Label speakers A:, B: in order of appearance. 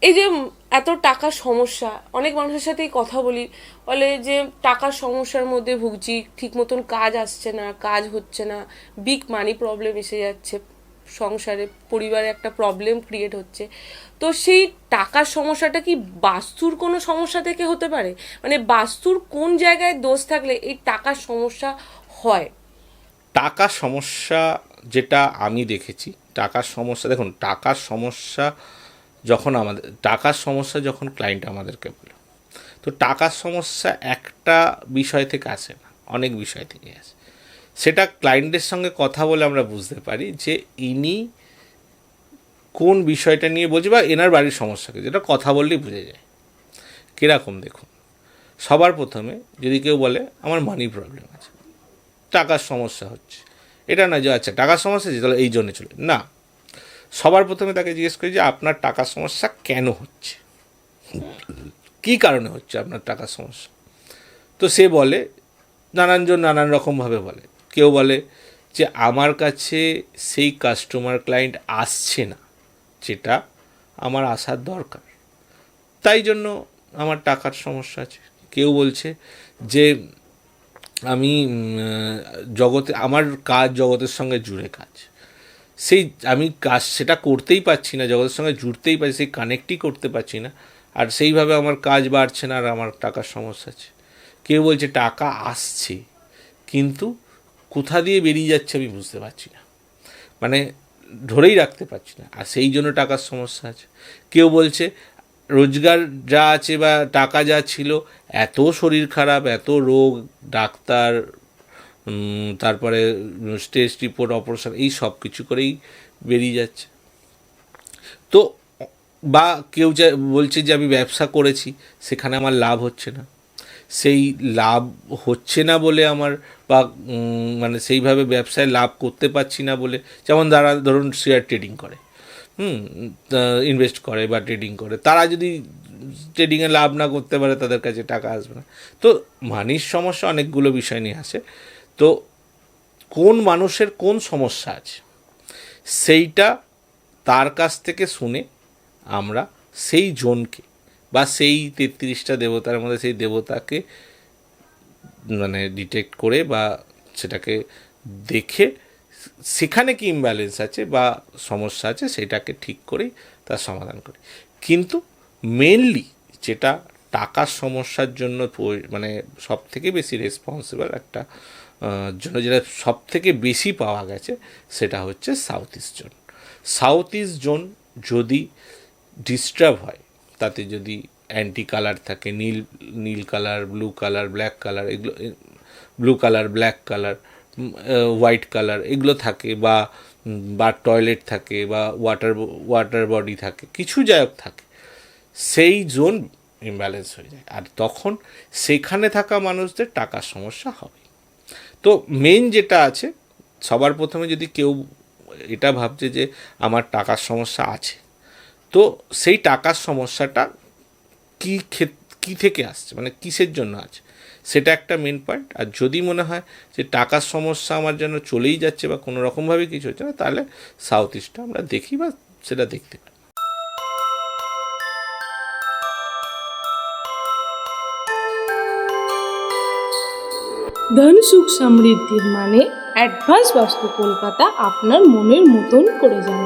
A: এই যে এত টাকার সমস্যা, অনেক মানুষের সাথেই কথা বলি, বলে যে টাকার সমস্যার মধ্যে ভুগছি, ঠিক মতন কাজ আসছে না, কাজ হচ্ছে না, বিগ মানি প্রবলেম এসে যাচ্ছে, সংসারে পরিবারে একটা প্রবলেম ক্রিয়েট হচ্ছে। তো সেই টাকার সমস্যাটা কি বাস্তুর কোনো সমস্যা থেকে হতে পারে? মানে বাস্তুর কোন জায়গায় দোষ থাকলে এই টাকার সমস্যা হয়?
B: টাকার সমস্যা যেটা আমি দেখেছি, টাকার সমস্যা, দেখুন, টাকার সমস্যা যখন ক্লায়েন্ট আমাদেরকে বলে, তো টাকার সমস্যা একটা বিষয় থেকে আসে না, অনেক বিষয় থেকে আসে। সেটা ক্লায়েন্টের সঙ্গে কথা বলে আমরা বুঝতে পারি যে ইনি কোন বিষয়টা নিয়ে বলছে বা এনার বাড়ির সমস্যাকে, যেটা কথা বললেই বুঝে যায়। কীরকম দেখুন, সবার প্রথমে যদি কেউ বলে আমার মানি প্রবলেম আছে, টাকার সমস্যা হচ্ছে, এটা না যে আচ্ছা টাকার সমস্যা আছে তাহলে এই জন্যে চলে না। সবার প্রথমে তাকে জিজ্ঞেস করি যে আপনার টাকার সমস্যা কেন হচ্ছে, কী কারণে হচ্ছে আপনার টাকার সমস্যা। তো সে বলে, নানানজন নানান রকমভাবে বলে। কেউ বলে যে আমার কাছে সেই কাস্টমার ক্লায়েন্ট আসছে না যেটা আমার আসার দরকার, তাই জন্য আমার টাকার সমস্যা আছে। কেউ বলছে যে আমি আমার কাজ জগতের সঙ্গে জুড়ে কাজ, সেই আমি কাজ সেটা করতেই পারছি না, জগতের সঙ্গে জুড়তেই পারছি, সেই কানেক্টই করতে পারছি না, আর সেইভাবে আমার কাজ বাড়ছে না, আর আমার টাকার সমস্যা আছে। কেউ বলছে টাকা আসছে কিন্তু কোথা দিয়ে বেরিয়ে যাচ্ছে আমি বুঝতে পারছি না, মানে ধরেই রাখতে পারছি না, আর সেই জন্য টাকার সমস্যা আছে। কেউ বলছে রোজগার যা আছে বা টাকা যা ছিল, এত শরীর খারাপ, এত রোগ, ডাক্তার, তারপরে টেস্ট রিপোর্ট, অপারেশন, এই সব কিছু করেই বেরিয়ে যাচ্ছে। তো বা কেউ যা বলছে যে আমি ব্যবসা করেছি, সেখানে আমার লাভ হচ্ছে না, সেই লাভ হচ্ছে না বলে আমার বা মানে সেইভাবে ব্যবসায় লাভ করতে পারছি না বলে, যেমন যারা ধরুন শেয়ার ট্রেডিং করে, ইনভেস্ট করে বা ট্রেডিং করে, তারা যদি ট্রেডিংয়ে লাভ না করতে পারে তাদের কাছে টাকা আসবে না। তো মানির সমস্যা অনেকগুলো বিষয় নিয়ে আসে। তো কোন মানুষের কোন সমস্যা আছে সেইটা তার কাছ থেকে শুনে আমরা সেই জনকে বা সেই 33টা দেবতার মধ্যে সেই দেবতাকে মানে ডিটেক্ট করে বা সেটাকে দেখে সেখানে কি ইমব্যালেন্স আছে বা সমস্যা আছে সেটাকে ঠিক করেই তার সমাধান করি। কিন্তু মেনলি যেটা টাকার সমস্যার জন্য মানে সব থেকে বেশি রেসপন্সিবল একটা জন্য, যেটা সব থেকে বেশি পাওয়া গেছে, সেটা হচ্ছে south east zone. South east zone যদি ডিস্টার্ব হয়, তাতে যদি অ্যান্টি কালার থাকে, নীল colour, blue colour, black colour, এগুলো blue colour, black colour, white colour, এগুলো থাকে, বা টয়লেট থাকে, বা ওয়াটার বডি থাকে, কিছু যায়ক থাকে, সেই জোন ইমব্যালেন্স হয়ে যায়, আর তখন সেখানে থাকা মানুষদের টাকার সমস্যা হবে। তো মেন যেটা আছে, সবার প্রথমে যদি কেউ এটা ভাবছে যে আমার টাকার সমস্যা আছে, তো সেই টাকার সমস্যাটা কী থেকে আসছে, মানে কিসের জন্য আছে, সেটা একটা মেন পয়েন্ট। আর যদি মনে হয় যে টাকার সমস্যা আমার যেন চলেই যাচ্ছে বা কোনো রকমভাবে কিছু হচ্ছে না, তাহলে সাউথ ইস্টটা আমরা দেখি বা সেটা দেখতে পারি।
C: ধন সুখ সমৃদ্ধির মানে অ্যাডভান্স বাস্তু কলকাতা আপনার মনের মতন করে যান।